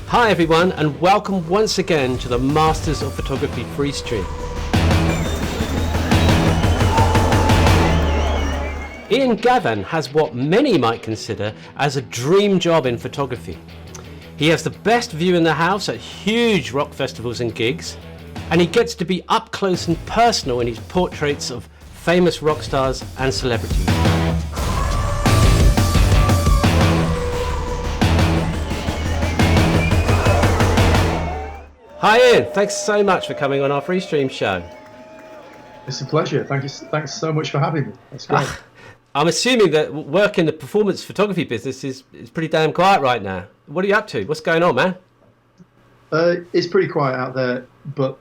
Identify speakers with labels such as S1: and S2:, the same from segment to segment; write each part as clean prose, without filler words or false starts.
S1: Hi everyone, and welcome once again to the Masters of Photography Freestream. Ian Gavan has what many might consider as a dream job in photography. He has the best view in the house at huge rock festivals and gigs, and he gets to be up close and personal in his portraits of famous rock stars and celebrities. Hi Ian, thanks so much for coming on our Freestream show.
S2: It's a pleasure. Thanks so much for having me. That's great.
S1: I'm assuming that work in the performance photography business is pretty damn quiet right now. What are you up to? What's going on, man?
S2: It's pretty quiet out there, but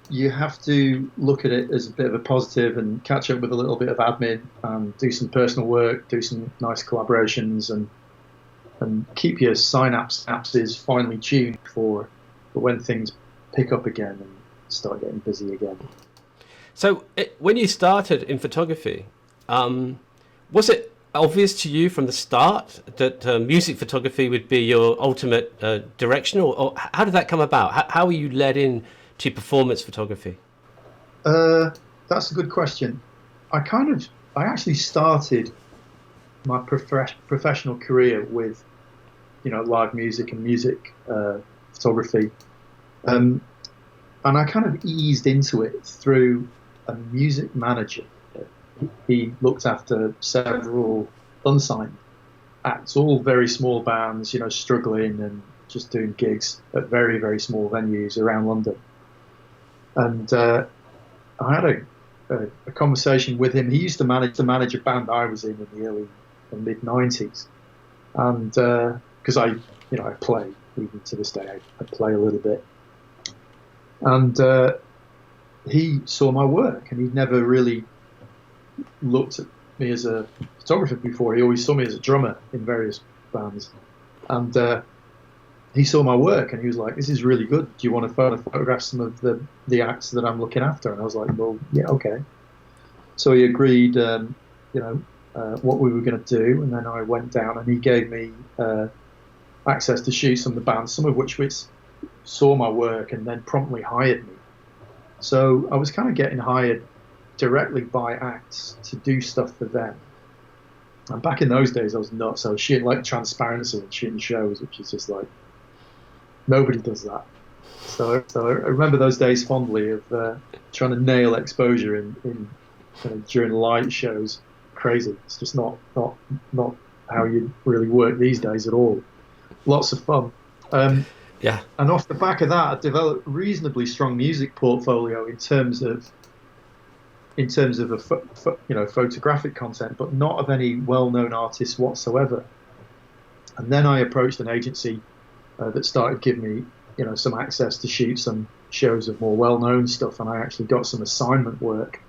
S2: you have to look at it as a bit of a positive and catch up with a little bit of admin and do some personal work, do some nice collaborations, and keep your synapses finely tuned for when things pick up again and start getting busy again.
S1: So when you started in photography, was it obvious to you from the start that music photography would be your ultimate direction, or how did that come about? How were you led in to performance photography?
S2: That's a good question. I actually started my professional career with, live music and music photography. And I kind of eased into it through a music manager. He looked after several unsigned acts, all very small bands, struggling and just doing gigs at very, very small venues around London. And I had a conversation with him. He used to manage a band I was in the early and mid 90s. And because I play, even to this day, I play a little bit. And he saw my work, and he'd never really looked at me as a photographer before. He always saw me as a drummer in various bands. And he saw my work, and he was like, "This is really good. Do you want to photograph some of the acts that I'm looking after?" And I was like, "Well, yeah, okay." So he agreed, what we were going to do, and then I went down, and he gave me access to shoot some of the bands, some of which saw my work and then promptly hired me. So I was kind of getting hired directly by acts to do stuff for them. And back in those days, I was nuts. I was shooting like Transparency and shooting shows, which is just like, nobody does that. So I remember those days fondly of trying to nail exposure in during light shows. Crazy. It's just not how you really work these days at all. Lots of fun.
S1: Yeah.
S2: And off the back of that, I developed a reasonably strong music portfolio in terms of photographic content, but not of any well-known artists whatsoever. And then I approached an agency that started giving me, some access to shoot some shows of more well-known stuff, and I actually got some assignment work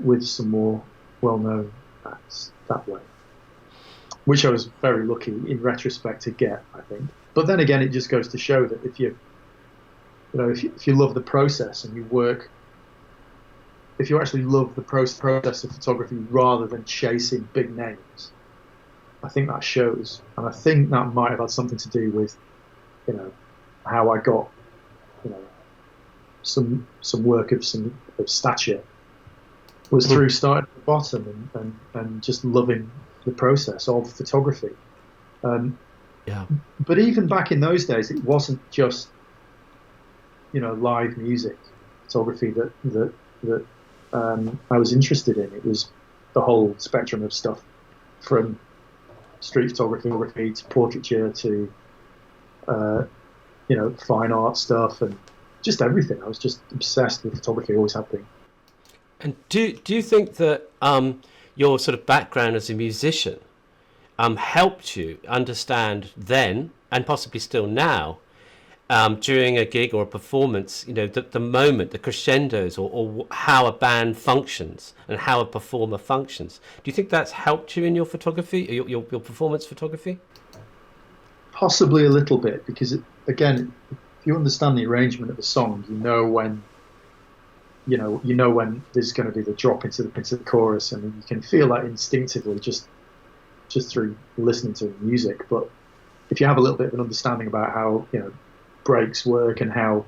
S2: with some more well-known acts that way, which I was very lucky in retrospect to get, I think. But then again, it just goes to show that if you love the process and you work, if you actually love the process of photography rather than chasing big names, I think that shows. And I think that might have had something to do with, how I got, some work of stature was through starting at the bottom and just loving the process of photography.
S1: Yeah.
S2: But even back in those days, it wasn't just, live music photography that I was interested in. It was the whole spectrum of stuff, from street photography to portraiture to, fine art stuff and just everything. I was just obsessed with photography, always have been.
S1: And do you think that your sort of background as a musician helped you understand then, and possibly still now, during a gig or a performance, the moment, the crescendos, or how a band functions and how a performer functions? Do you think that's helped you in your photography, your performance photography?
S2: Possibly a little bit, because again, if you understand the arrangement of the song, you know when there's going to be the drop into the chorus, and you can feel that instinctively just through listening to the music. But if you have a little bit of an understanding about how, you know, breaks work and how,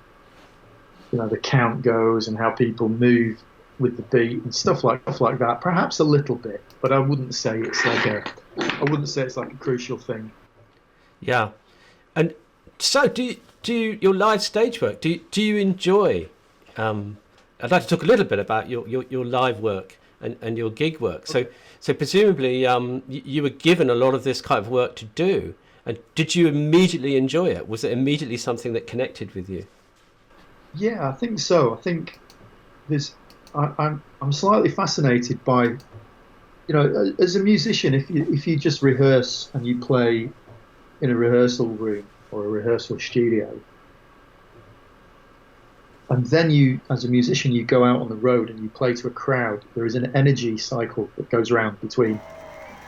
S2: you know, the count goes and how people move with the beat and stuff like that, perhaps a little bit, but I wouldn't say it's like a crucial thing.
S1: Yeah. And so do you, your live stage work, do you enjoy, I'd like to talk a little bit about your live work and your gig work. So presumably you were given a lot of this kind of work to do, and did you immediately enjoy it? Was it immediately something that connected with you?
S2: Yeah, I think so. I think I'm slightly fascinated by, you know, as a musician, if you just rehearse and you play in a rehearsal room or a rehearsal studio, and then you, as a musician, you go out on the road and you play to a crowd, there is an energy cycle that goes around between,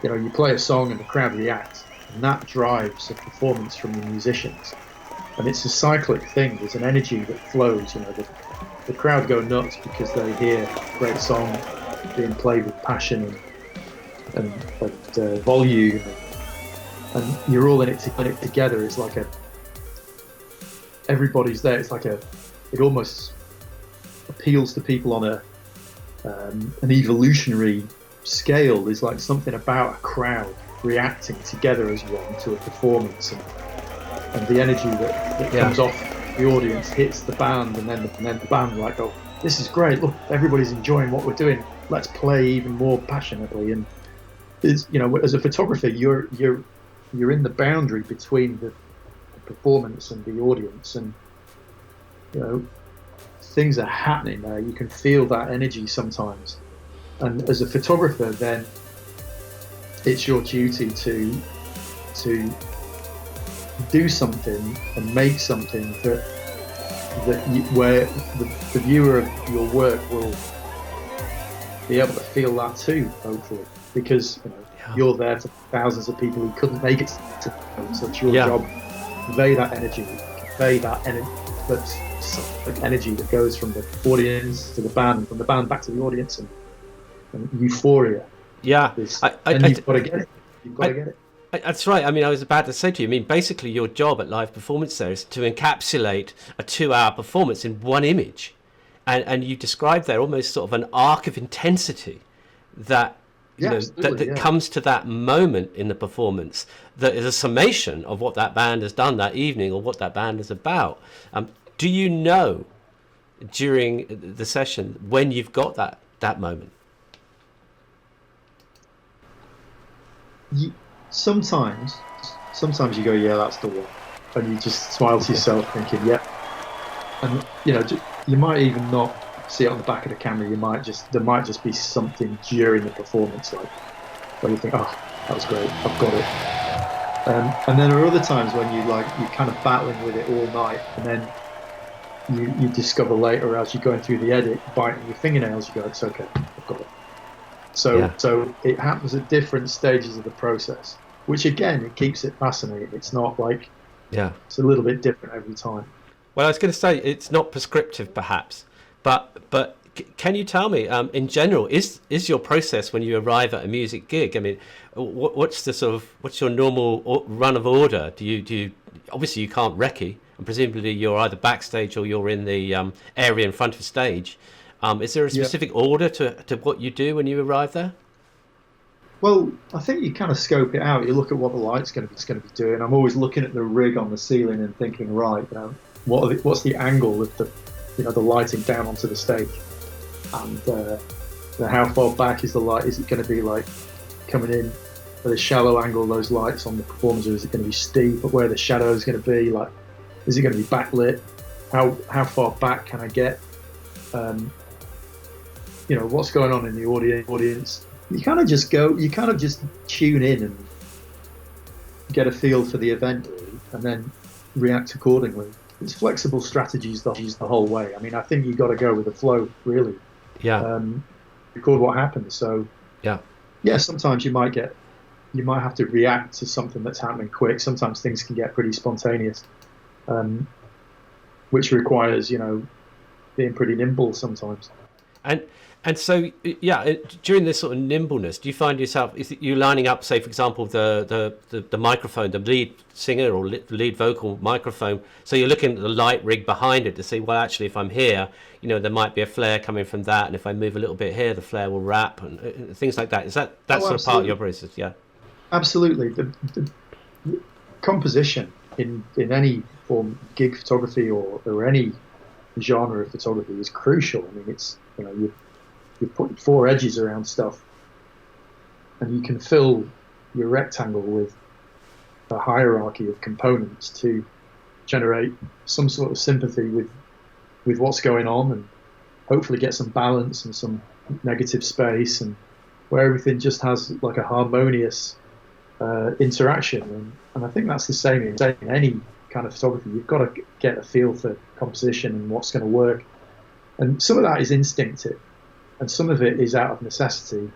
S2: you know, you play a song and the crowd reacts, and that drives a performance from the musicians. And it's a cyclic thing. There's an energy that flows. You know, the crowd go nuts because they hear a great song being played with passion and volume, and you're all in it together. It's like everybody's there. It's like it almost appeals to people on an evolutionary scale. There's like something about a crowd reacting together as one to a performance, and the energy that comes off the audience hits the band, and then the band like, oh, this is great, look, everybody's enjoying what we're doing, let's play even more passionately. And it's, you know, as a photographer, you're in the boundary between the performance and the audience, and, you know, things are happening there. You can feel that energy sometimes, and as a photographer, then it's your duty to do something and make something where the viewer of your work will be able to feel that too, hopefully, because, you know, you're there for thousands of people who couldn't make it to, so it's your job to convey that energy, that's like energy that goes from the audience to the band, from the band back to the audience, and euphoria.
S1: Yeah,
S2: and you've got to get it. You've got to get it.
S1: That's right. I mean, I was about to say to you, I mean, basically your job at Live Performance there is to encapsulate a 2-hour performance in one image. And you described there almost sort of an arc of intensity that, you know, that comes to that moment in the performance that is a summation of what that band has done that evening or what that band is about. Do you know during the session when you've got that moment?
S2: Sometimes you go, yeah, that's the one, and you just smile to yourself thinking, yeah. And, you know, you might even not see it on the back of the camera. There might just be something during the performance, like, where you think, oh, that was great, I've got it. And then there are other times when you're kind of battling with it all night, and then you discover later, as you're going through the edit, biting your fingernails, you go, it's okay, I've got it. So it happens at different stages of the process, which again, it keeps it fascinating. It's not like, it's a little bit different every time.
S1: Well, I was going to say it's not prescriptive, perhaps, but can you tell me, in general, is your process when you arrive at a music gig? I mean, what's your normal run of order? Do you obviously you can't recce, and presumably you're either backstage or you're in the area in front of stage. Is there a specific order to what you do when you arrive there?
S2: Well, I think you kind of scope it out. You look at what the light's going to be doing. I'm always looking at the rig on the ceiling and thinking, right, you know, what's the angle of the lighting down onto the stage, and you know, how far back is the light? Is it going to be like coming in at a shallow angle, those lights on the performers, or is it going to be steep? But where the shadow is going to be, like, is it going to be backlit? How far back can I get? You know, what's going on in the audience. You kind of just tune in and get a feel for the event, really, and then react accordingly. It's flexible strategies the whole way. I mean, I think you've got to go with the flow, really. Yeah. Record what happens. So yeah, sometimes you might have to react to something that's happening quick. Sometimes things can get pretty spontaneous, which requires, you know, being pretty nimble sometimes.
S1: And so, yeah, during this sort of nimbleness, do you find yourself, is it you lining up, say, for example, the microphone, the lead singer or lead vocal microphone, so you're looking at the light rig behind it to see, well, actually, if I'm here, there might be a flare coming from that, and if I move a little bit here, the flare will wrap, and things like that. Is that sort of part of your process? Yeah.
S2: Absolutely. The composition in any form, gig photography or any genre of photography is crucial. I mean, it's, you put 4 edges around stuff, and you can fill your rectangle with a hierarchy of components to generate some sort of sympathy with what's going on, and hopefully get some balance and some negative space, and where everything just has like a harmonious interaction. And I think that's the same in any kind of photography. You've got to get a feel for composition and what's going to work, and some of that is instinctive and some of it is out of necessity.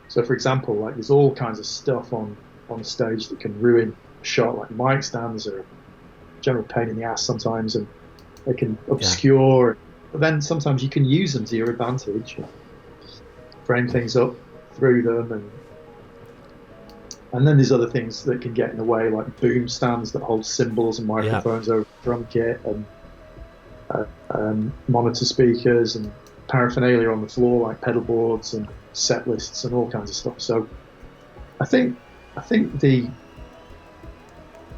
S2: So for example, like there's all kinds of stuff on stage that can ruin a shot, like mic stands are a general pain in the ass sometimes, and they can obscure, but then sometimes you can use them to your advantage, frame things up through them, and then there's other things that can get in the way, like boom stands that hold cymbals and microphones over drum kit, and monitor speakers and paraphernalia on the floor like pedal boards and set lists and all kinds of stuff. So I think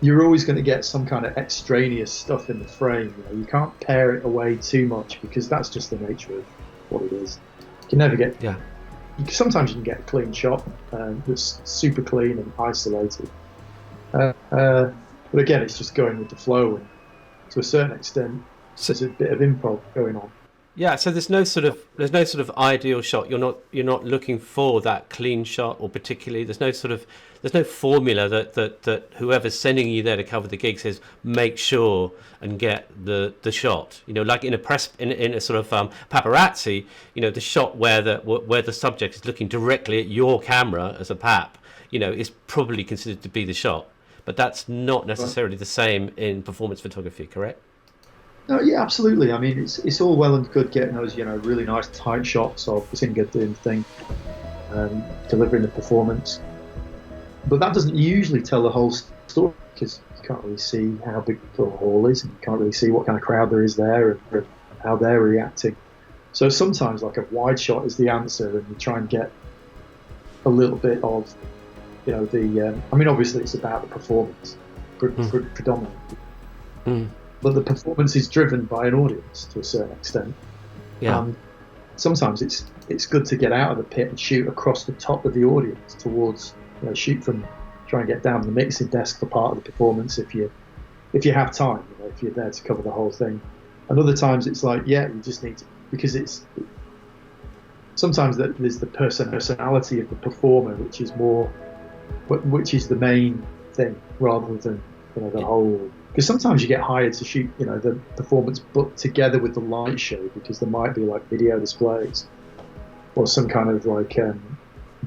S2: you're always going to get some kind of extraneous stuff in the frame. You can't pare it away too much, because that's just the nature of what it is. You can never get sometimes you can get a clean shot that's super clean and isolated, but again, it's just going with the flow, and to a certain extent there's a bit of improv going on.
S1: Yeah, so there's no sort of ideal shot. You're not looking for that clean shot, or particularly there's no formula that whoever's sending you there to cover the gig says make sure and get the shot. Like in a sort of paparazzi, the shot where the subject is looking directly at your camera as a pap, is probably considered to be the shot. But that's not necessarily the same in performance photography, correct?
S2: No, yeah, absolutely. I mean, it's all well and good getting those, really nice tight shots of the singer doing the thing, delivering the performance. But that doesn't usually tell the whole story, because you can't really see how big the hall is, and you can't really see what kind of crowd there is there, and how they're reacting. So sometimes, like a wide shot is the answer, and you try and get a little bit of, I mean, obviously it's about the performance predominantly. But the performance is driven by an audience to a certain extent. Yeah. Sometimes it's good to get out of the pit and shoot across the top of the audience towards, shoot from, try and get down the mixing desk for part of the performance if you have time, if you're there to cover the whole thing. And other times it's like, you just need to, because sometimes there's the personality of the performer, which is the main thing, rather than the whole. Because sometimes you get hired to shoot, the performance, but together with the light show, because there might be like video displays or some kind of like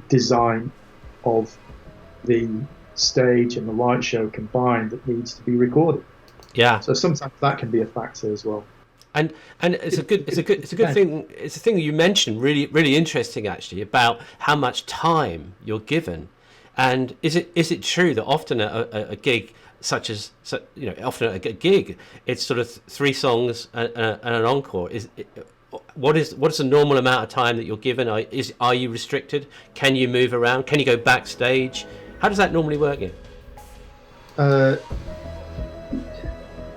S2: design of the stage and the light show combined that needs to be recorded. Yeah. So sometimes that can be a factor as well.
S1: And it's a good thing. It's a thing you mentioned, really really interesting actually, about how much time you're given. And is it true that often a gig often at a gig, it's sort of 3 songs and an encore. What is the normal amount of time that you're given? Are you restricted? Can you move around? Can you go backstage? How does that normally work?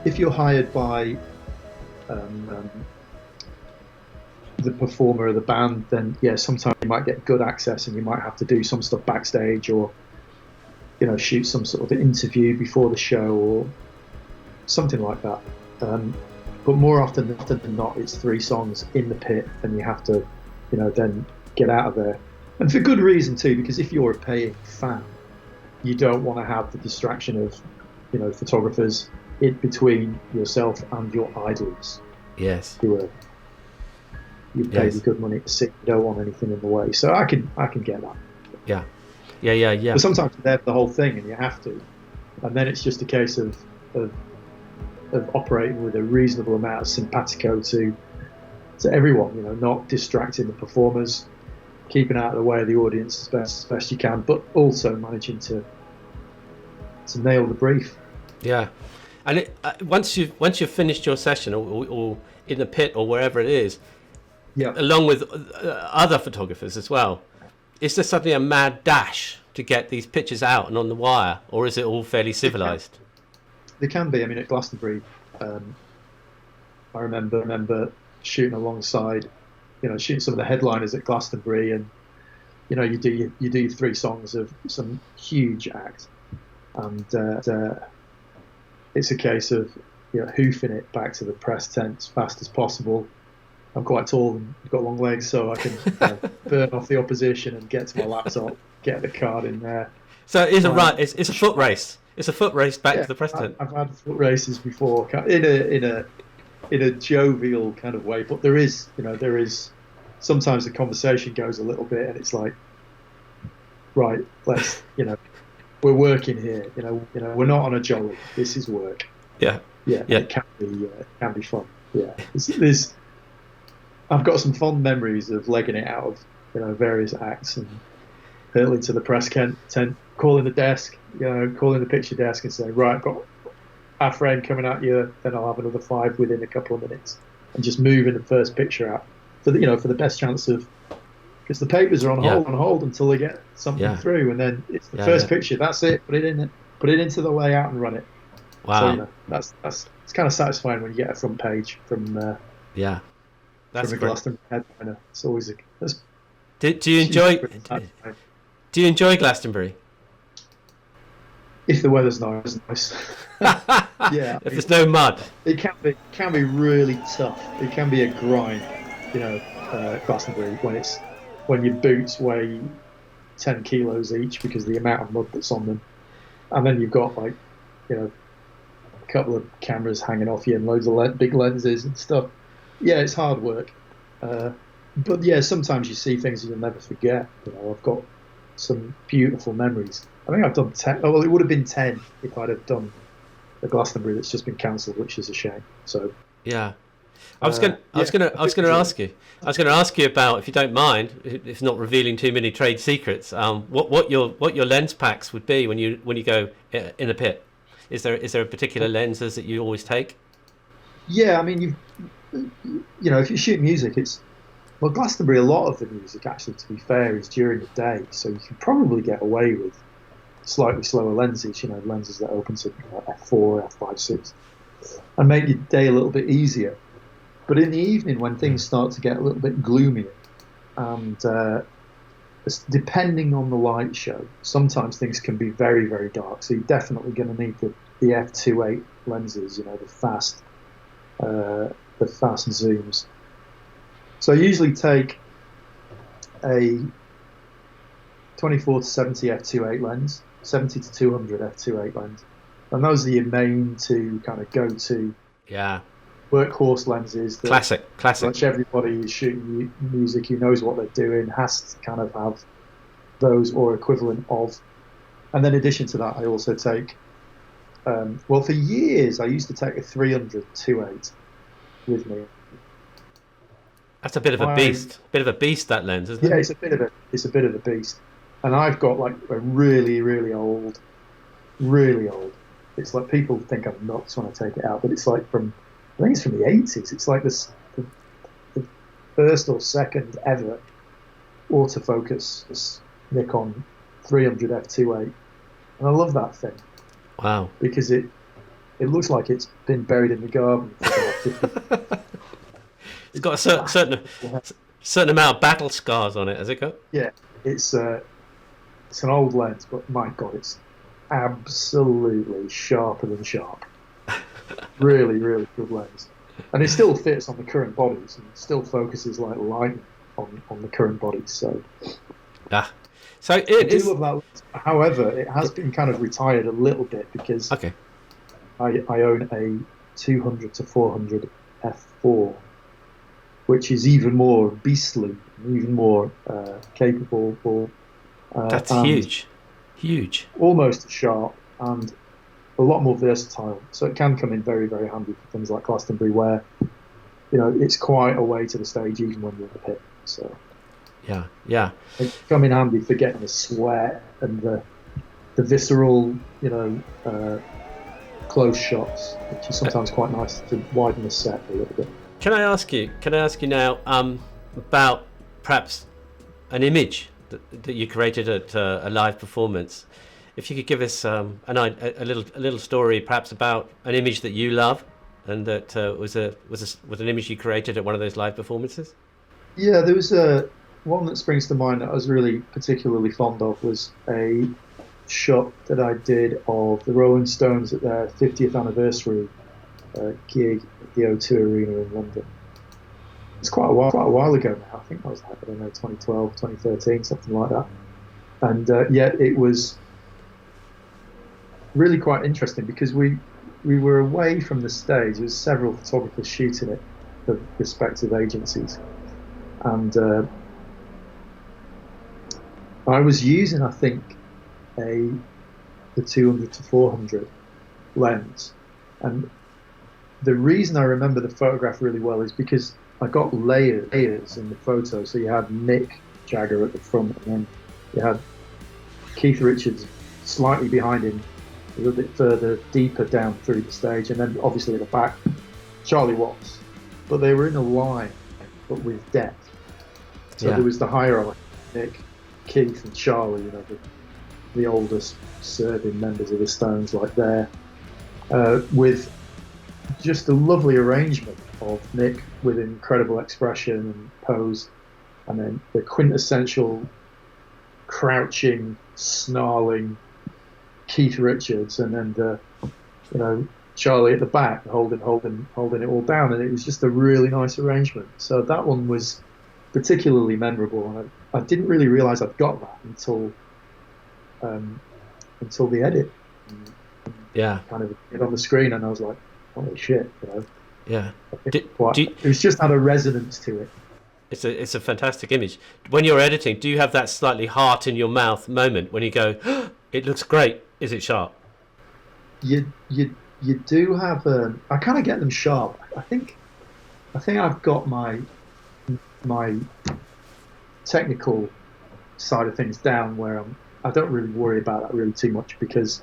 S2: If you're hired by the performer or the band, then sometimes you might get good access, and you might have to do some stuff backstage, or shoot some sort of interview before the show or something like that. But more often than not, it's 3 songs in the pit, and you have to, then get out of there. And for good reason too, because if you're a paying fan, you don't want to have the distraction of, photographers in between yourself and your idols.
S1: Yes.
S2: You pay the good money to see. You don't want anything in the way. So I can get that.
S1: Yeah.
S2: But sometimes you're there for the whole thing, and you have to, and then it's just a case of operating with a reasonable amount of simpatico to everyone, not distracting the performers, keeping out of the way of the audience as best you can, but also managing to nail the brief.
S1: Yeah, and once you've finished your session, or in the pit or wherever it is,
S2: Yeah,
S1: along with other photographers as well, is there suddenly a mad dash to get these pictures out and on the wire, or is it all fairly civilized?
S2: they can be. I mean, at Glastonbury, I remember shooting alongside, shooting some of the headliners at Glastonbury, and you do 3 songs of some huge act, and it's a case of hoofing it back to the press tent as fast as possible. I'm quite tall and got long legs, so I can burn off the opposition and get to my laptop, get the card in there.
S1: So it's a foot race. It's a foot race back to the press tent.
S2: I've had foot races before in a jovial kind of way, but there is sometimes the conversation goes a little bit, and it's like, right, let's we're working here. We're not on a jolly. This is work.
S1: Yeah.
S2: It can be fun. Yeah, I've got some fond memories of legging it out of various acts and hurtling to the press tent, calling the desk, calling the picture desk and saying, right, I've got our frame coming at you, then I'll have another 5 within a couple of minutes, and just moving the first picture out for the best chance of, because the papers are on hold until they get something through, and then it's the first picture. That's it. Put it into the layout and run it.
S1: Wow.
S2: So that's it's kind of satisfying when you get a front page from that's from a Glastonbury headliner. It's always
S1: Do you enjoy Glastonbury?
S2: If the weather's nice. Yeah.
S1: If there's no mud.
S2: It can be really tough. It can be a grind, Glastonbury, when your boots weigh 10 kilos each because of the amount of mud that's on them, and then you've got a couple of cameras hanging off you and loads of big lenses and stuff. Yeah, it's hard work, but yeah, sometimes you see things you'll never forget. I've got some beautiful memories. I think I've done 10. Oh, well, it would have been 10 if I'd have done the Glastonbury that's just been cancelled, which is a shame. So
S1: yeah, I was going to ask you about, if you don't mind, if not revealing too many trade secrets, what your lens packs would be when you go in a pit. Is there a particular lenses that you always take?
S2: Yeah, I mean, if you shoot music, Glastonbury, a lot of the music, actually, to be fair, is during the day, so you can probably get away with slightly slower lenses, lenses that open to f4, f5.6, and make your day a little bit easier. But in the evening, when things start to get a little bit gloomier, and depending on the light show, sometimes things can be very, very dark. So you're definitely going to need the f2.8 lenses, the fast zooms. So I usually take a 24 to 70 f2.8 lens, 70 to 200 f2.8 lens, and those are your main two kind of go-to workhorse lenses.
S1: Classic.
S2: Which everybody who's shooting music who knows what they're doing has to kind of have those or equivalent of. And then in addition to that, I also take, for years I used to take a 300 2.8 with me.
S1: That's a bit of a beast. That lens, isn't it?
S2: Yeah, it's a bit of a beast. And I've got like a really, really old. It's like people think I'm nuts when I take it out, but it's like I think it's from the 80s. It's like the first or second ever autofocus Nikon 300 f2.8, and I love that thing.
S1: Wow!
S2: Because it looks like it's been buried in the garden for about 50.
S1: It's got a certain amount of battle scars on it, has it got?
S2: Yeah, it's an old lens, but my God, it's absolutely sharper than sharp. Really, really good lens, and it still fits on the current bodies and still focuses like lightning on the current bodies. So,
S1: so
S2: I do love that lens. However, it has been kind of retired a little bit because I own a 200 to 400 f4, which is even more beastly, even more capable for.
S1: That's huge, almost
S2: as sharp and a lot more versatile. So it can come in very, very handy for things like Glastonbury, where it's quite a way to the stage even when you're in the pit. So
S1: yeah,
S2: it's come in handy for getting the sweat and the visceral, close shots, which is sometimes quite nice to widen the set a little bit.
S1: Can I ask you now about perhaps an image that you created at a live performance? If you could give us a little story, perhaps about an image that you love, and that was an image you created at one of those live performances.
S2: Yeah, there was one that springs to mind that I was really particularly fond of. Was a shot that I did of the Rolling Stones at their 50th anniversary gig at the O2 Arena in London. It's quite a while ago now. I think that was 2012, 2013, something like that. And it was really quite interesting because we were away from the stage. There was several photographers shooting it for respective agencies, and I was using, I think, the 200 to 400 lens, and the reason I remember the photograph really well is because I got layers in the photo. So you had Mick Jagger at the front, and then you had Keith Richards slightly behind him, a little bit further, deeper down through the stage, and then obviously at the back, Charlie Watts. But they were in a line, but with depth. So there was the hierarchy: Mick, Keith, and Charlie. The oldest serving members of the Stones, like there, with just a lovely arrangement of Mick with incredible expression and pose, and then the quintessential crouching, snarling Keith Richards, and then the Charlie at the back holding it all down, and it was just a really nice arrangement. So that one was particularly memorable, and I didn't really realise I'd got that until the edit.
S1: Yeah,
S2: kind of it on the screen, and I was like, holy shit,
S1: Yeah.
S2: It was just had a resonance to it.
S1: It's a fantastic image. When you're editing, do you have that slightly heart in your mouth moment when you go, oh, it looks great, is it sharp?
S2: You do have I kind of get them sharp. I think I've got my technical side of things down, where I don't really worry about that really too much, because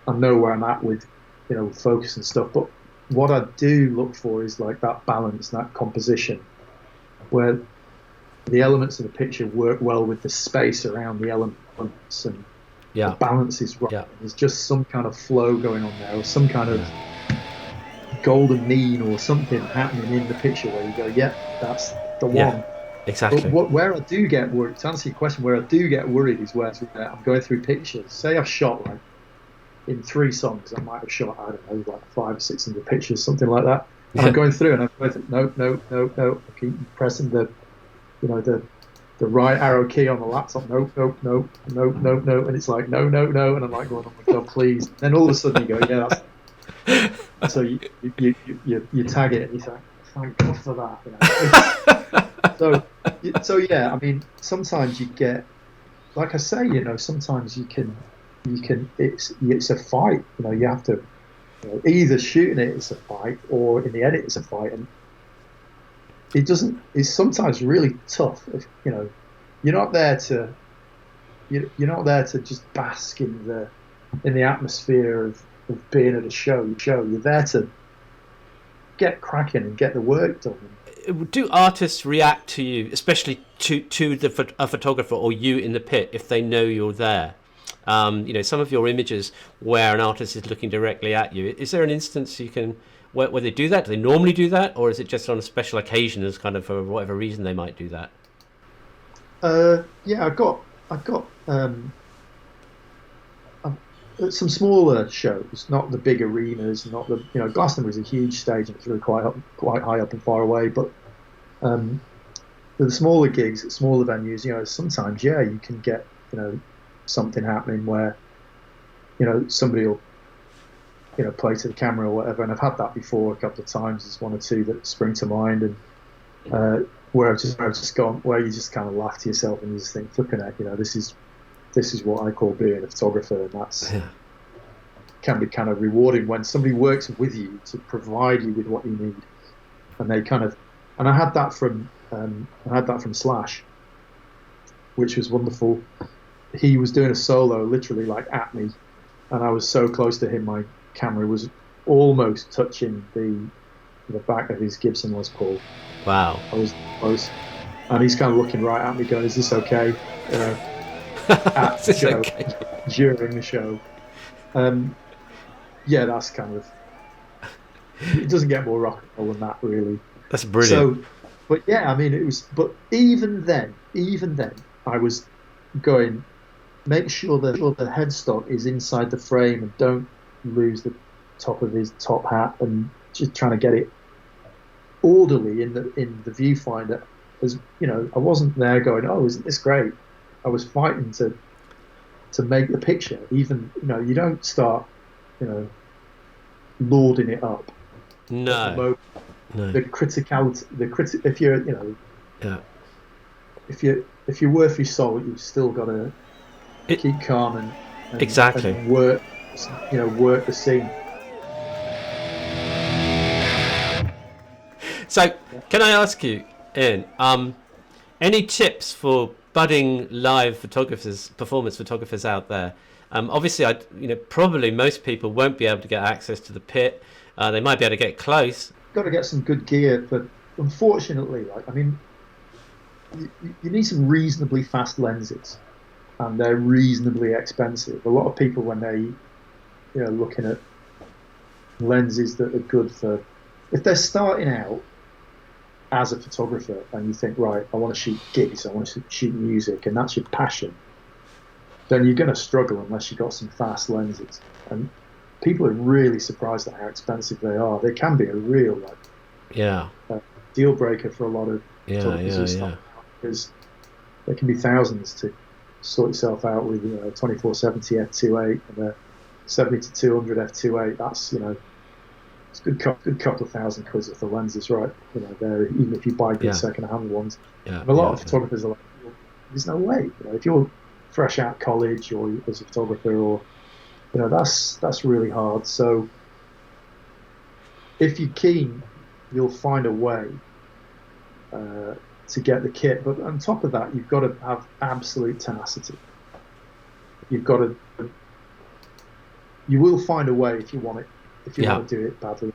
S2: I know where I'm at with focus and stuff. But what I do look for is like that balance, that composition, where the elements of the picture work well with the space around the elements, and the balance is right. Yeah. There's just some kind of flow going on there, or some kind of golden mean, or something happening in the picture where you go, that's the one.
S1: Exactly.
S2: But where I do get worried, to answer your question, where I do get worried is where I'm going through pictures. Say I've shot like in 3 songs, I might have shot, I don't know, like 500 or 600 pictures, something like that. And I'm going through, and I'm going, no. I keep pressing the right arrow key on the laptop. No. And it's like, no. And I'm like going, oh my God, please. And then all of a sudden you go, that's... So you tag it, and you say, thank God for that. So yeah, I mean, sometimes you get, like I say, sometimes you can, it's a fight. You have to, either shooting it is a fight, or in the edit it's a fight, and it's sometimes really tough. If, you're not there to just bask in the atmosphere of being at a show. You're there to get cracking and get the work done.
S1: Do artists react to you, especially to a photographer or you in the pit, if they know you're there? Some of your images where an artist is looking directly at you, is there an instance where they do that? Do they normally do that, or is it just on a special occasion, as kind of for whatever reason they might do that?
S2: I've got some smaller shows, not the big arenas, not the Glastonbury is a huge stage and it's really quite high up and far away. But the smaller gigs at smaller venues, sometimes you can get something happening where somebody will play to the camera or whatever, and I've had that before a couple of times. There's 1 or 2 that spring to mind, and where I've just gone, where you just kind of laugh to yourself and you just think, flipping heck, this is what I call being a photographer, and that's can be kind of rewarding when somebody works with you to provide you with what you need. and they kind of, and I had that from Slash, which was wonderful. He was doing a solo literally like at me, and I was so close to him, my camera was almost touching the back of his Gibson Les Paul.
S1: Wow.
S2: I was close, and he's kind of looking right at me, going, "Is this okay?" You know,
S1: Is this okay?
S2: During the show. Yeah, that's kind of. It doesn't get more rock and roll than that, really.
S1: That's brilliant.
S2: So, but yeah, I mean, it was. But even then, I was going. Make sure that the headstock is inside the frame, and don't lose the top of his top hat, and just trying to get it orderly in the viewfinder. As you know, I wasn't there going, "Oh, isn't this great?" I was fighting to make the picture. Even you don't start lording it up.
S1: No.
S2: The criticality, if you're
S1: Yeah.
S2: if you're worth your salt, you've still got to keep calm and
S1: exactly
S2: and work the scene.
S1: So, can I ask you, Ian, any tips for budding live photographers, performance photographers out there? Obviously, probably most people won't be able to get access to the pit. They might be able to get close.
S2: Got to get some good gear, but unfortunately, you need some reasonably fast lenses, and they're reasonably expensive. A lot of people, when they, looking at lenses that are good for, if they're starting out as a photographer and you think, right, I want to shoot gigs, I want to shoot music, and that's your passion, then you're going to struggle unless you've got some fast lenses. And people are really surprised at how expensive they are. They can be a real deal breaker for a lot of photographers because there can be thousands to sort yourself out with 24-70 f2.8 and a 70-200 f2.8. That's it's a good couple of thousand quid if the lens is right. There, even if you buy good second-hand ones. And a lot of photographers are like, well, there's no way. If you're fresh out college or as a photographer, or that's really hard. So if you're keen, you'll find a way to get the kit. But on top of that, you've got to have absolute tenacity. You will find a way if you want it. If you want to do it badly.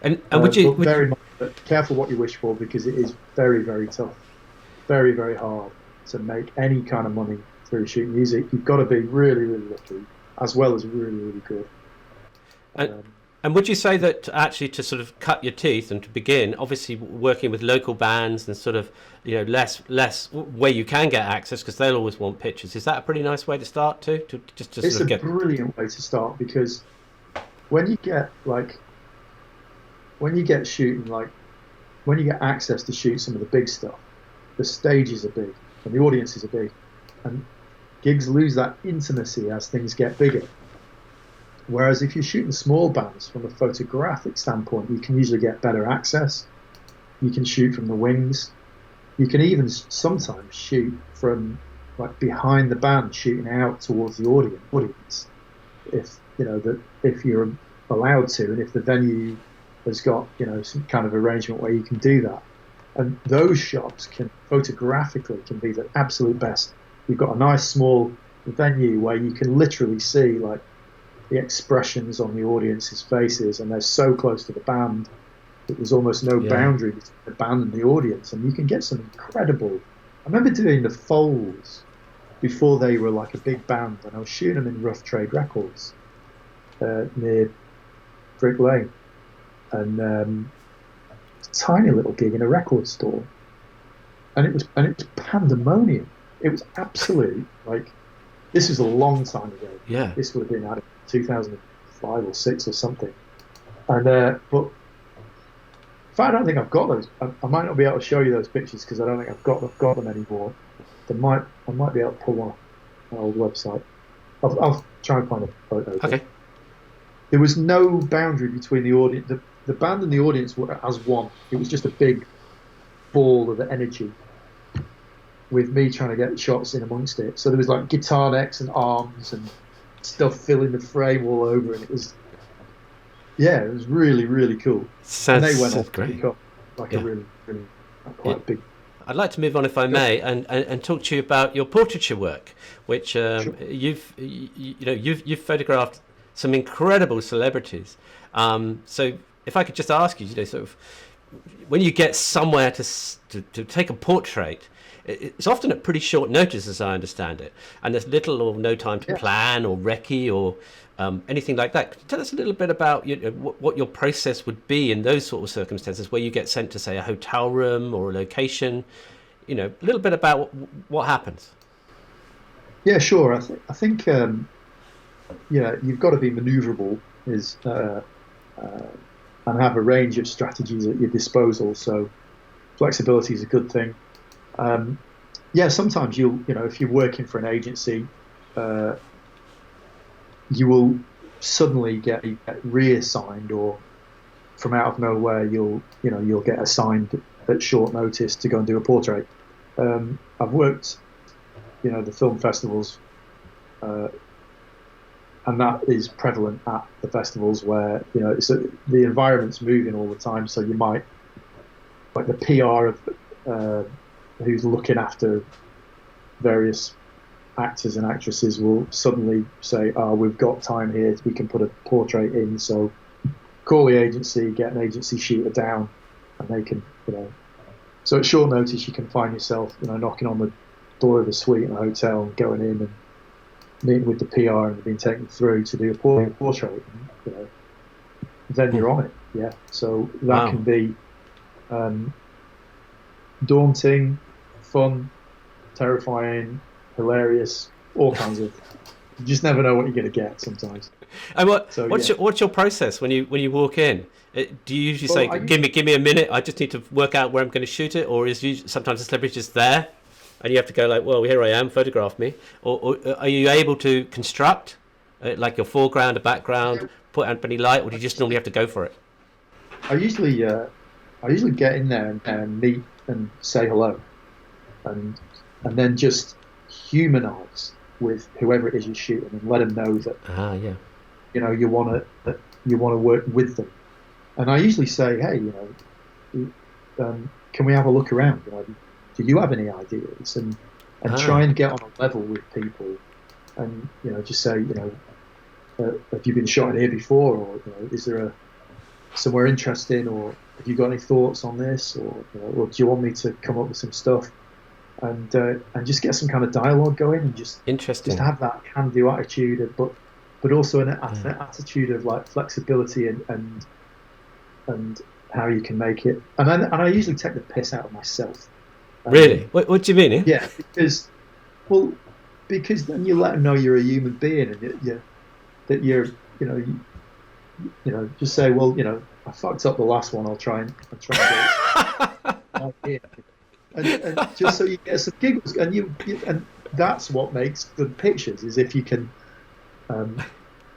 S1: And would you
S2: very much careful what you wish for, because it is very, very tough, very, very hard to make any kind of money through shooting music. You've got to be really, really lucky, as well as really, really good.
S1: And would you say that actually to sort of cut your teeth and to begin, obviously working with local bands and sort of less where you can get access, because they'll always want pictures, is that a pretty nice way to start too? It's
S2: a brilliant way to start, because when you get shooting, when you get access to shoot some of the big stuff, the stages are big and the audiences are big, and gigs lose that intimacy as things get bigger. Whereas if you're shooting small bands, from a photographic standpoint, you can usually get better access. You can shoot from the wings. You can even sometimes shoot from behind the band, shooting out towards the audience. If you're allowed to, and if the venue has got some kind of arrangement where you can do that, and those shots can photographically be the absolute best. You've got a nice small venue where you can literally see the expressions on the audience's faces, and they're so close to the band that there's almost no boundary between the band and the audience, and you can get some incredible. I remember doing the Foals before they were a big band, and I was shooting them in Rough Trade Records near Brick Lane, and a tiny little gig in a record store, and it was pandemonium. It was absolute this was a long time ago.
S1: Yeah,
S2: this would have been 2005 or 6 or something, and but in fact, I don't think I've got those. I might not be able to show you those pictures because I don't think I've got them anymore. I might be able to pull one off my old website. I'll try and find a photo.
S1: Okay.
S2: There was no boundary between the audience. The band and the audience were as one. It was just a big ball of energy, with me trying to get shots in amongst it. So there was guitar necks and arms and stuff filling the frame all over, and it was really, really cool.
S1: Sounds
S2: and they went off
S1: great.
S2: like
S1: Yeah.
S2: a really, really quite big.
S1: I'd like to move on, if I may, and talk to you about your portraiture work, which
S2: Sure.
S1: you've photographed some incredible celebrities. So if I could just ask you, sort of, when you get somewhere to take a portrait, it's often at pretty short notice, as I understand it, and there's little or no time to plan or recce or anything like that. Could you tell us a little bit about what your process would be in those sort of circumstances, where you get sent to, say, a hotel room or a location? A little bit about what happens.
S2: Yeah, sure. I think you've got to be maneuverable and have a range of strategies at your disposal. So flexibility is a good thing. Sometimes if you're working for an agency, you will suddenly get reassigned, or from out of nowhere you'll get assigned at short notice to go and do a portrait. I've worked, the film festivals, and that is prevalent at the festivals where the environment's moving all the time. So you might, like, the PR of who's looking after various actors and actresses will suddenly say, "Oh, we've got time here. We can put a portrait in." So call the agency, get an agency shooter down, and they can, So at short notice, you can find yourself, knocking on the door of a suite in a hotel and going in and meeting with the PR and being taken through to do a portrait. And, then you're on it. Yeah. So that can be daunting, fun, terrifying, hilarious, all kinds of. You just never know what you're going to get sometimes.
S1: And what's your process when you walk in? Do you usually say, give me a minute, I just need to work out where I'm going to shoot it, or is sometimes the celebrity just there and you have to go like, well, here I am, photograph me, or are you able to construct like your foreground, a background, put up any light, or do you just normally have to go for it?
S2: I usually get in there and meet and say hello, and then just humanize with whoever it is you're shooting, and let them know that you want to work with them. And I usually say, hey, can we have a look around? Do you have any ideas? And try and get on a level with people, and just say, have you been shot in here before, or is there somewhere interesting, or have you got any thoughts on this, or do you want me to come up with some stuff, and just get some kind of dialogue going, and just have that can-do attitude, but also an attitude of like flexibility and how you can make it. And I usually take the piss out of myself.
S1: Really? What do you mean?
S2: Yeah, because then you let them know you're a human being, and that you're just say, well, I fucked up the last one. I'll try and get it. and just so you get some giggles, and that's what makes good pictures, is if you can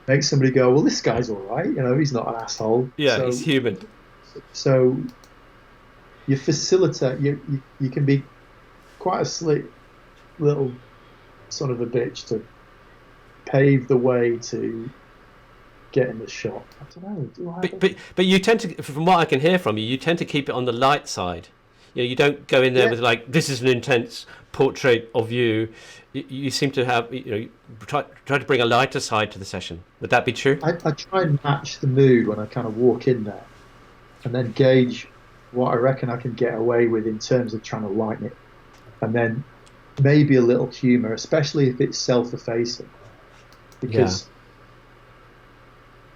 S2: make somebody go, well, this guy's all right, he's not an asshole.
S1: Yeah, he's human.
S2: So you facilitate. You can be quite a slick little son of a bitch to pave the way to get in the shot. I don't know.
S1: But you tend to, from what I can hear from you, you tend to keep it on the light side. You don't go in there with like, this is an intense portrait of you. You seem to have, try to bring a lighter side to the session. Would that be true?
S2: I try and match the mood when I kind of walk in there, and then gauge what I reckon I can get away with in terms of trying to lighten it, and then maybe a little humour, especially if it's self-effacing, because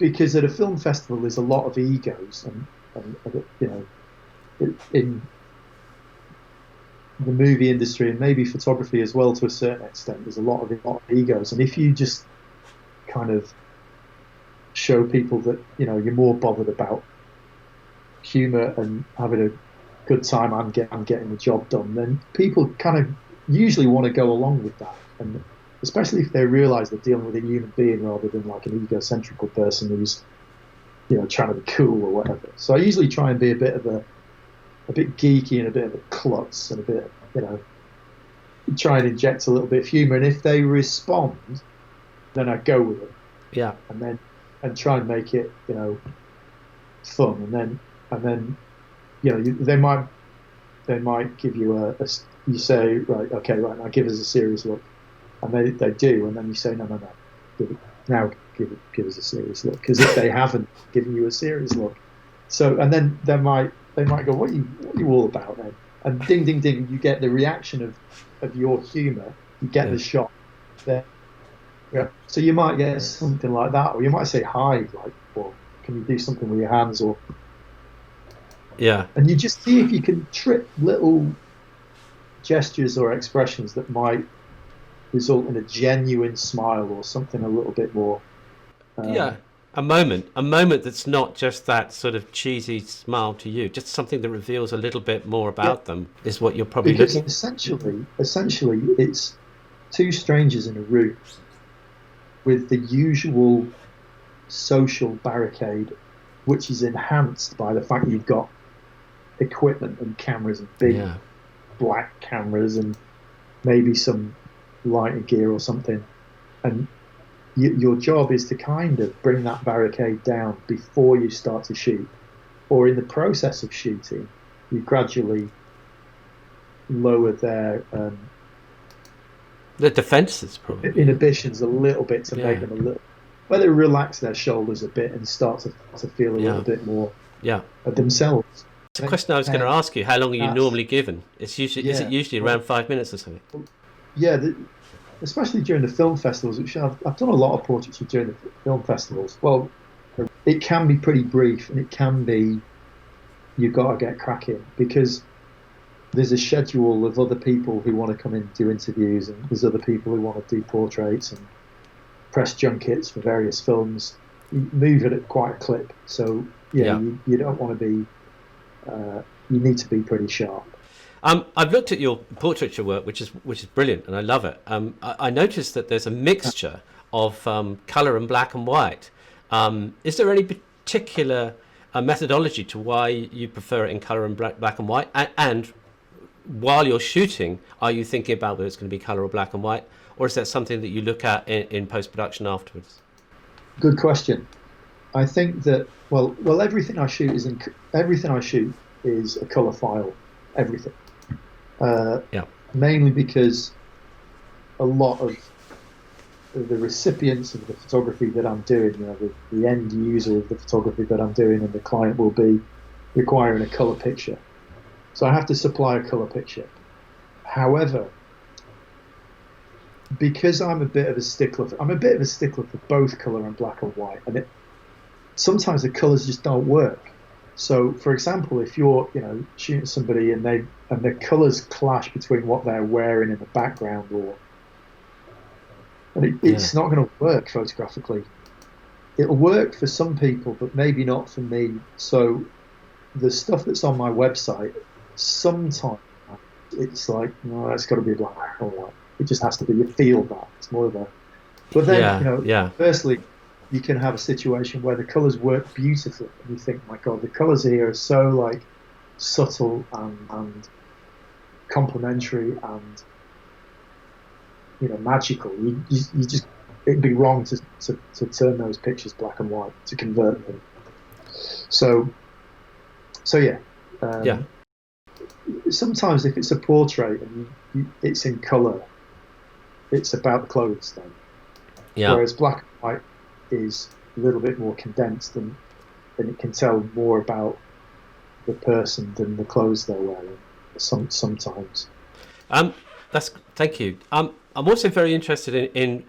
S2: at a film festival there's a lot of egos, and in the movie industry, and maybe photography as well to a certain extent, there's a lot of egos, and if you just kind of show people that you're more bothered about humour and having a good time and getting the job done, then people kind of usually want to go along with that, and especially if they realise they're dealing with a human being rather than like an egocentrical person who's trying to be cool or whatever. So I usually try and be a bit geeky and a bit of a klutz, and a bit, try and inject a little bit of humour. And if they respond, then I go with it.
S1: Yeah. And
S2: try and make it, fun. And then they might give you you say, right, okay, right, now give us a serious look, and they do, and then you say, no, give us a serious look, because if they haven't given you a serious look, so, and then they might go, what are you all about then? And ding ding ding, you get the reaction of your humour, you get the shot there. Yeah. So you might get something like that, or you might say hi, like, or can you do something with your hands, or and you just see if you can trip little gestures or expressions that might result in a genuine smile or something a little bit more.
S1: A moment that's not just that sort of cheesy smile to you, just something that reveals a little bit more about them is what you're probably looking.
S2: Essentially, it's two strangers in a room with the usual social barricade, which is enhanced by the fact you've got equipment and cameras and big black cameras and maybe some lighting gear or something, and your job is to kind of bring that barricade down before you start to shoot, or in the process of shooting you gradually lower their
S1: the defenses, probably
S2: inhibitions a little bit to make them a little, where they relax their shoulders a bit and start to feel a little bit more of themselves.
S1: It's a question I was going to ask you. How long are you normally given? It's usually is it usually around 5 minutes or something?
S2: Yeah, especially during the film festivals, which I've done a lot of portraiture during the film festivals. Well, it can be pretty brief, and it can be you've got to get cracking, because there's a schedule of other people who want to come in and do interviews, and there's other people who want to do portraits and press junkets for various films. You move it at quite a clip, so you don't want to be. You need to be pretty sharp.
S1: I've looked at your portraiture work, which is brilliant, and I love it. I noticed that there's a mixture of colour and black and white. Is there any particular methodology to why you prefer it in colour and black and white? And while you're shooting, are you thinking about whether it's going to be colour or black and white, or is that something that you look at in post-production afterwards? Good
S2: question. I think that everything I shoot is a colour file. Everything. Mainly because a lot of the recipients of the photography that I'm doing, the end user of the photography that I'm doing, and the client will be requiring a colour picture. So I have to supply a colour picture. However, because I'm a bit of a stickler for both colour and black and white, and sometimes the colours just don't work. So, for example, if you're shooting somebody and the colours clash between what they're wearing in the background, it's not going to work photographically. It'll work for some people, but maybe not for me. So, the stuff that's on my website, sometimes it's like, no, it's got to be black or white. It just has to be. You feel that it's more of a. But then, firstly, you can have a situation where the colours work beautifully, and you think, my God, the colours here are so subtle and complementary and magical. You just, it'd be wrong to turn those pictures black and white, to convert them. So sometimes if it's a portrait and it's in colour, it's about the clothes then. Whereas black and white is a little bit more condensed, and it can tell more about the person than the clothes they're wearing sometimes.
S1: Thank you. I'm also very interested in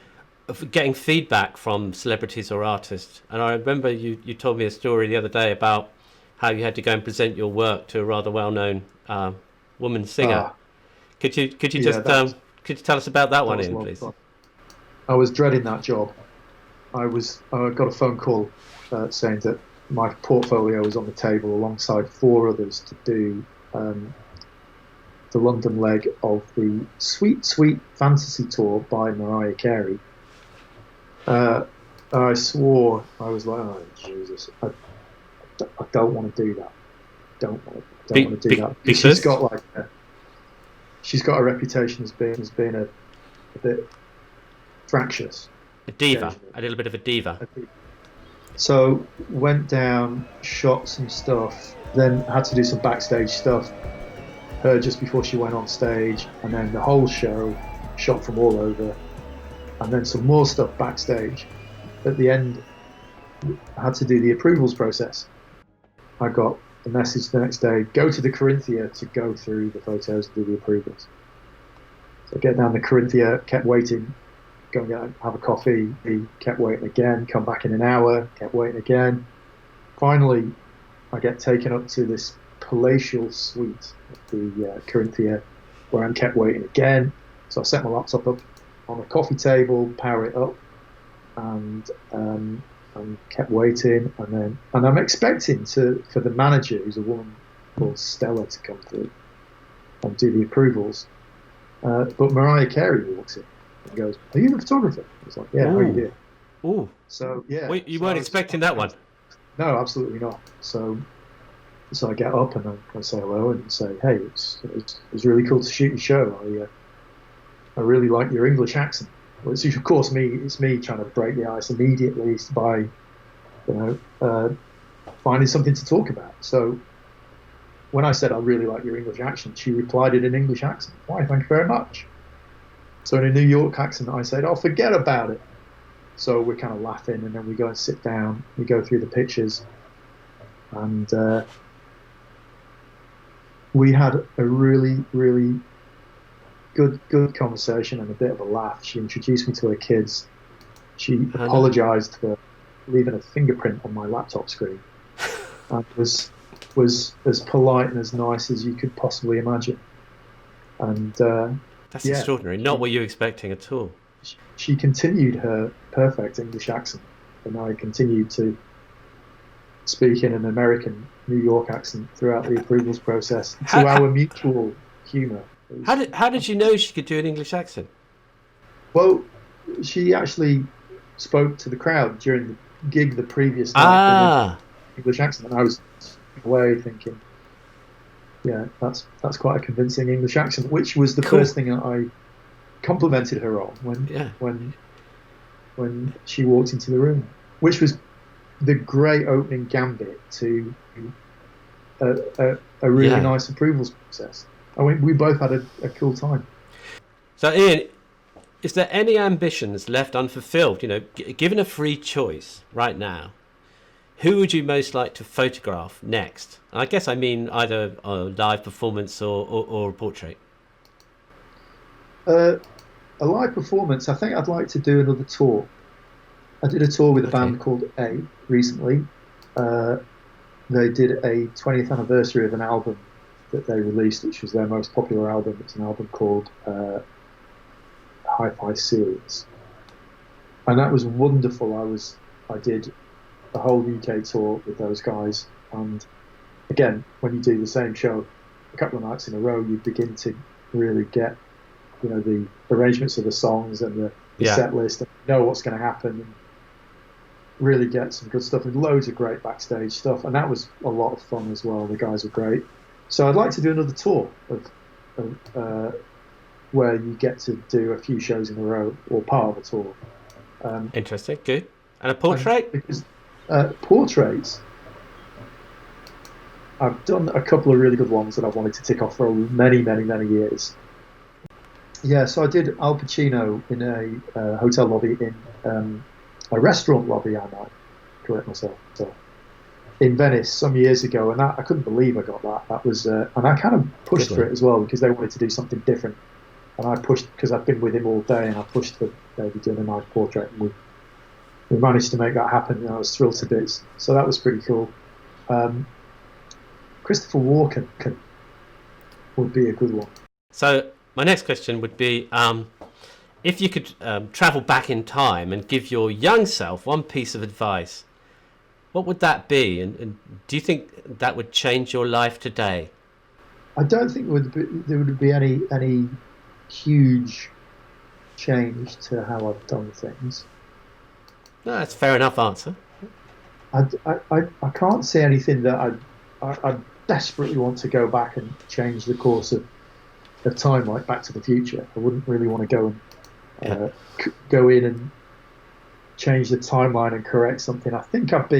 S1: getting feedback from celebrities or artists, and I remember you told me a story the other day about how you had to go and present your work to a rather well-known woman singer. Could you tell us about that one, Ian, please?
S2: I was dreading that job. I got a phone call saying that my portfolio was on the table alongside 4 others to do the London leg of the Sweet Sweet Fantasy Tour by Mariah Carey. I swore, I was like, oh Jesus, I don't want to do that. Don't want to do that. Because she's got a reputation as being a bit fractious.
S1: A diva, a little bit of a diva.
S2: So went down, shot some stuff, then had to do some backstage stuff. Her just before she went on stage, and then the whole show shot from all over, and then some more stuff backstage. At the end, I had to do the approvals process. I got a message the next day: go to the Corinthia to go through the photos and do the approvals. So I get down the Corinthia, kept waiting, go and have a coffee. He kept waiting again, come back in an hour, kept waiting again. Finally, I get taken up to this palatial suite at the Corinthia, where I'm kept waiting again. So I set my laptop up on a coffee table, power it up, and kept waiting. And I'm expecting for the manager, who's a woman called Stella, to come through and do the approvals. But Mariah Carey walks in and goes, "Are you the photographer?" I was like, "Yeah, how are you doing?"
S1: Ooh.
S2: So yeah.
S1: Wait, you weren't expecting that one?
S2: No, absolutely not. So I get up and I say hello and say, "Hey, it's really cool to shoot your show. I really like your English accent." Well, it's of course it's me trying to break the ice immediately by, finding something to talk about. So when I said I really like your English accent, she replied in an English accent. "Why, thank you very much." So in a New York accent, I said, "Oh, forget about it." So we're kind of laughing, and then we go and sit down. We go through the pictures, and we had a really, really good conversation and a bit of a laugh. She introduced me to her kids. She apologized for leaving a fingerprint on my laptop screen, and was as polite and as nice as you could possibly imagine. And
S1: that's extraordinary. Not what you were expecting at all.
S2: She continued her perfect English accent, and I continued to speak in an American New York accent throughout the approvals process to our mutual humour.
S1: How did you know she could do an English accent?
S2: Well, she actually spoke to the crowd during the gig the previous night with an English accent, and I was away thinking, yeah, that's quite a convincing English accent, which was the first thing that I complimented her on when she walked into the room, which was the great opening gambit to a really nice approvals process. I mean, we both had a cool time.
S1: So, Ian, is there any ambitions left unfulfilled? Given a free choice right now, who would you most like to photograph next? I guess I mean either a live performance or a portrait.
S2: A live performance, I think I'd like to do another tour. I did a tour with a band called A recently. They did a 20th anniversary of an album that they released, which was their most popular album. It's an album called Hi-Fi Series. And that was wonderful. I did a whole UK tour with those guys. And again, when you do the same show a couple of nights in a row, you begin to really get, the arrangements of the songs and the set list, and know what's going to happen, and really get some good stuff and loads of great backstage stuff. And that was a lot of fun as well. The guys were great. So I'd like to do another tour of where you get to do a few shows in a row, or part of a tour.
S1: Interesting, good. And a portrait?
S2: Because portraits, I've done a couple of really good ones that I've wanted to tick off for many, many, many years. Yeah, so I did Al Pacino in a hotel lobby, in a restaurant lobby, I might correct myself. So, in Venice some years ago, and I couldn't believe I got that. That was, and I kind of pushed for it as well, because they wanted to do something different, and I pushed because I've been with him all day, and I pushed for maybe doing a nice portrait, and we managed to make that happen. And I was thrilled to bits. So that was pretty cool. Christopher Walken would be a good one.
S1: So my next question would be, if you could travel back in time and give your young self one piece of advice, what would that be? And do you think that would change your life today?
S2: I don't think there would be any huge change to how I've done things.
S1: No, that's a fair enough answer.
S2: I can't see anything that I desperately want to go back and change the course of time, like Back to the Future. I wouldn't really want to go and go in and change the timeline and correct something. I think I've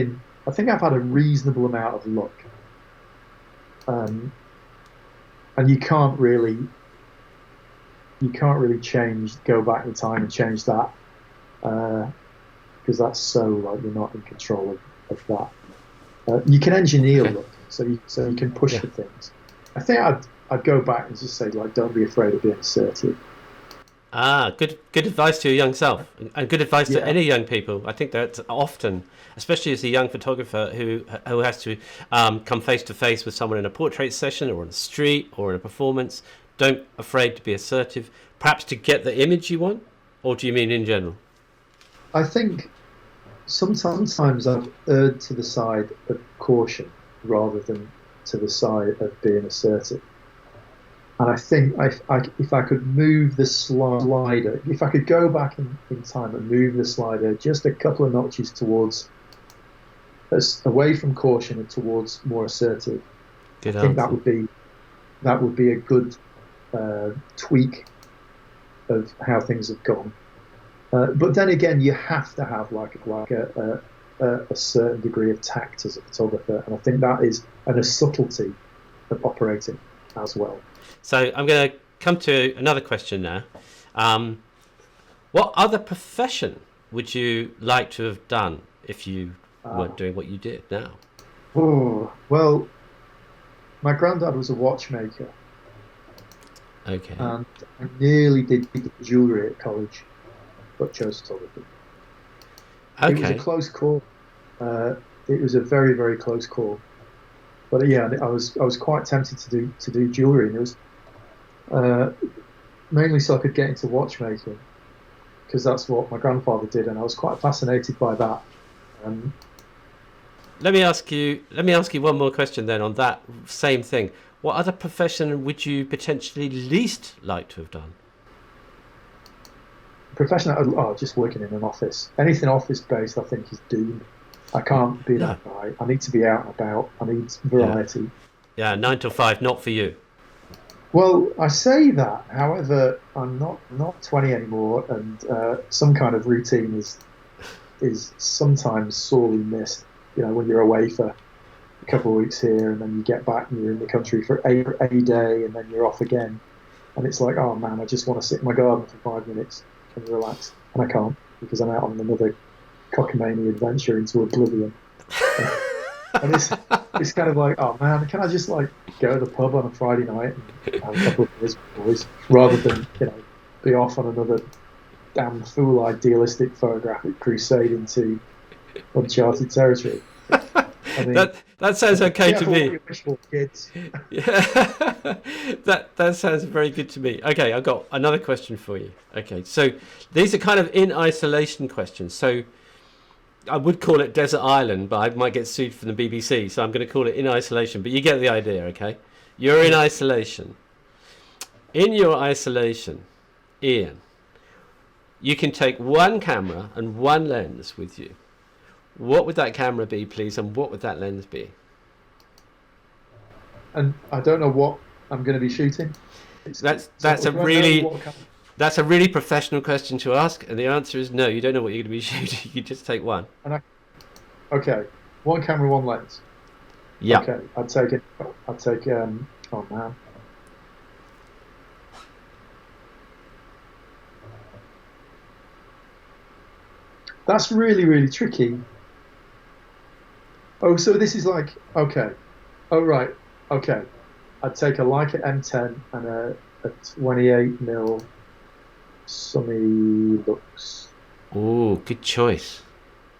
S2: had a reasonable amount of luck. And you can't really go back in time and change that, because that's so, like, you're not in control of that. You can engineer luck, so you can push for things. I think I'd go back and just say, like, don't be afraid of being assertive.
S1: Good advice to your young self, and good advice to any young people. I think that's often, especially as a young photographer who has to come face to face with someone in a portrait session or on the street or in a performance. Don't afraid to be assertive, perhaps to get the image you want, or do you mean in general?
S2: I think sometimes I've erred to the side of caution rather than to the side of being assertive. And I think if I could move the slider, if I could go back in time and move the slider just a couple of notches away from caution and towards more assertive, I think that would be a good tweak of how things have gone. But then again, you have to have like a certain degree of tact as a photographer, and I think that is a subtlety of operating as well.
S1: So I'm going to come to another question now. What other profession would you like to have done if you weren't doing what you did now?
S2: Oh, well, my granddad was a watchmaker.
S1: Okay.
S2: And I nearly did jewellery at college, but chose photography. Okay. It was a close call. It was a very, very close call. But yeah, I was quite tempted to do jewellery, and it was mainly so I could get into watchmaking, because that's what my grandfather did, and I was quite fascinated by that.
S1: Let me ask you one more question then on that same thing. What other profession would you potentially least like to have done?
S2: Profession, just working in an office. Anything office-based, I think, is doomed. I can't be that guy. I need to be out and about. I need variety.
S1: Yeah, 9 to 5, not for you.
S2: Well, I say that. However, I'm not 20 anymore, and some kind of routine is sometimes sorely missed. You know, when you're away for a couple of weeks here, and then you get back and you're in the country for a day, and then you're off again, and it's like, oh man, I just want to sit in my garden for 5 minutes and relax, and I can't, because I'm out on another cockamamie adventure into oblivion. And it's kind of like, oh man, can I just like go to the pub on a Friday night and have a couple of beers with boys, rather than, you know, be off on another damn fool idealistic photographic crusade into uncharted territory. I mean,
S1: that sounds okay to me.
S2: What you wish for, kids.
S1: Yeah. that sounds very good to me. Okay, I've got another question for you. Okay, so these are kind of in isolation questions. So I would call it Desert Island, but I might get sued from the BBC, so I'm going to call it in isolation. But you get the idea, okay? You're in isolation. In your isolation, Ian, you can take one camera and one lens with you. What would that camera be, please, and what would that lens be?
S2: And I don't know what I'm going to be shooting.
S1: That's a really professional question to ask, and the answer is no. You don't know what you're going to be shooting. You just take one.
S2: Okay, one camera, one lens.
S1: Yeah.
S2: Okay, I'd take. Oh man. That's really, really tricky. Oh, so this is like, okay. Oh, right. Okay. I'd take a Leica M10 and a 28mm Sunny Lux.
S1: Oh, good choice.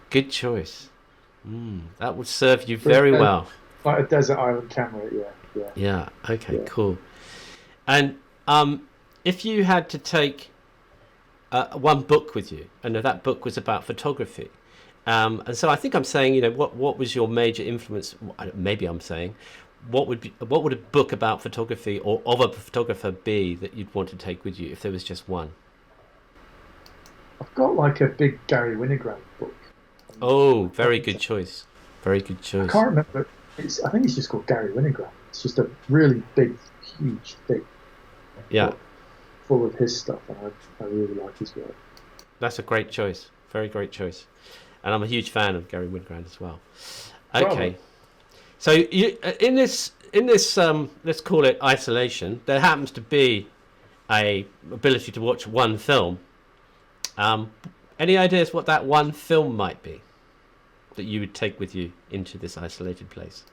S1: Good choice. That would serve you very well.
S2: Like a desert island camera, yeah.
S1: Yeah, okay, cool. And if you had to take one book with you, and that book was about photography, and so I think I'm saying, you know, what was your major influence? Maybe I'm saying, what would a book about photography or of a photographer be that you'd want to take with you if there was just one?
S2: I've got like a big Gary Winogrand book.
S1: Oh, very good choice. Very good choice.
S2: I can't remember. I think it's just called Gary Winogrand. It's just a really big, huge thing.
S1: Yeah.
S2: Full of his stuff, and I really like his work.
S1: That's a great choice. Very great choice. And I'm a huge fan of Gary Winogrand as well. Okay.
S2: Bravo.
S1: So you, in this let's call it isolation, there happens to be a ability to watch one film. Any ideas what that one film might be that you would take with you into this isolated place?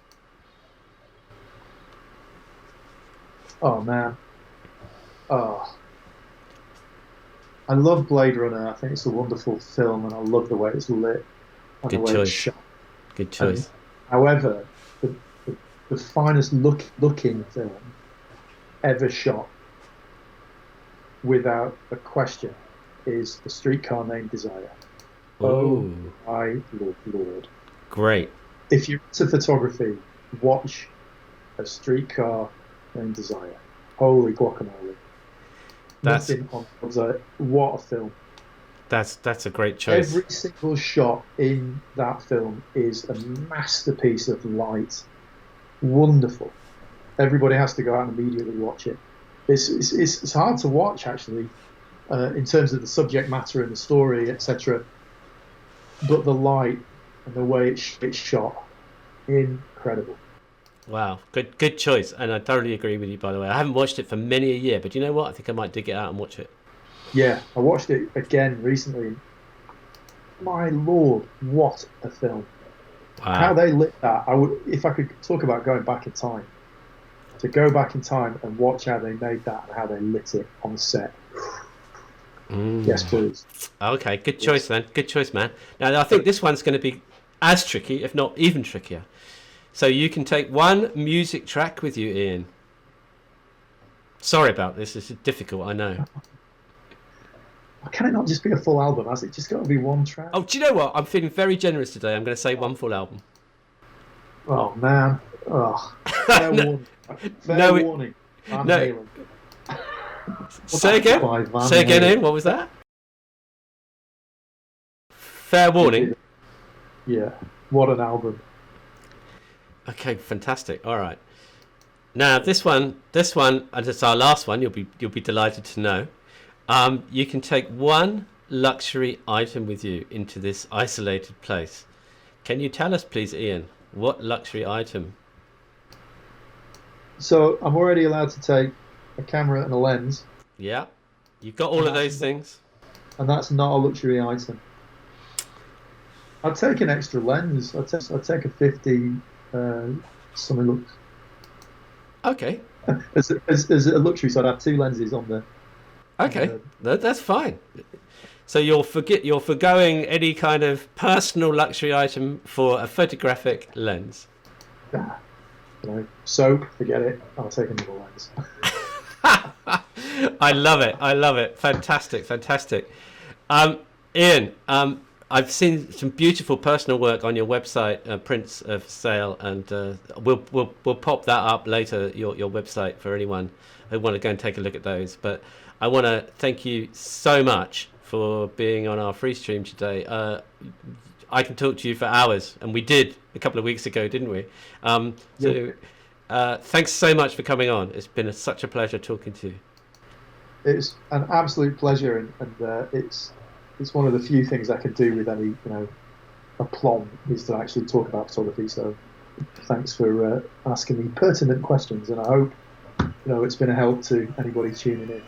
S2: Oh man. Oh. I love Blade Runner. I think it's a wonderful film, and I love the way it's lit and
S1: Good
S2: the way
S1: choice.
S2: it's shot.
S1: Good choice.
S2: However, the finest looking film ever shot, without a question, is A Streetcar Named Desire. Oh my Lord.
S1: Great.
S2: If you're into photography, watch A Streetcar Named Desire. Holy guacamole. Nothing on what a film.
S1: That's a great choice.
S2: Every single shot in that film is a masterpiece of light. Wonderful. Everybody has to go out and immediately watch it. It's hard to watch, actually, in terms of the subject matter and the story, etc. But the light and the way it's shot, incredible.
S1: Wow, good choice, and I totally agree with you. By the way, I haven't watched it for many a year, but you know what? I think I might dig it out and watch it.
S2: Yeah, I watched it again recently. My Lord, what a film!
S1: Wow.
S2: How they lit that, I would, if I could talk about going back in time, to go back in time and watch how they made that and how they lit it on set. Yes, please.
S1: Okay, good choice then. Good choice, man. Now I think this one's going to be as tricky, if not even trickier. So you can take one music track with you, Ian. Sorry about this. This is difficult, I know.
S2: Can it not just be a full album? Has it just got to be one track?
S1: Oh, do you know what? I'm feeling very generous today. I'm going to say one full album.
S2: Oh, man. Oh, fair warning. Fair warning. Van Halen.
S1: Say again? Say again, Ian. What was that? Fair warning.
S2: Yeah. What an album.
S1: Okay, fantastic. All right. Now this one, and it's our last one. You'll be delighted to know. You can take one luxury item with you into this isolated place. Can you tell us, please, Ian, what luxury item?
S2: So I'm already allowed to take a camera and a lens.
S1: Yeah, you've got all of those things.
S2: And that's not a luxury item. I'd take an extra lens. I'd take a 50. Something looks.
S1: Okay.
S2: As a luxury, so I'd have two lenses on the.
S1: Okay, that's fine. So you're forgoing any kind of personal luxury item for a photographic lens.
S2: So forget it. I'll take another lens.
S1: I love it. Fantastic. Ian, I've seen some beautiful personal work on your website, prints for sale, and we'll pop that up later. Your website for anyone who want to go and take a look at those. But I want to thank you so much for being on our Freestream today. I can talk to you for hours, and we did a couple of weeks ago, didn't we? Thanks so much for coming on. It's been such a pleasure talking to you.
S2: It's an absolute pleasure, and it's one of the few things I can do with any aplomb is to actually talk about photography. So thanks for asking me pertinent questions, and I hope it's been a help to anybody tuning in.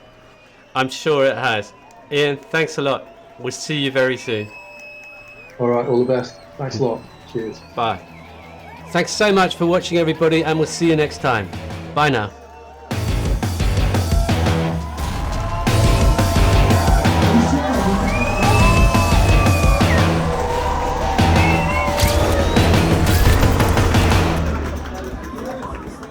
S1: I'm sure it has. Ian, thanks a lot. We'll see you very soon.
S2: All right, all the best. Thanks a lot. Cheers.
S1: Bye. Thanks so much for watching, everybody, and we'll see you next time. Bye now.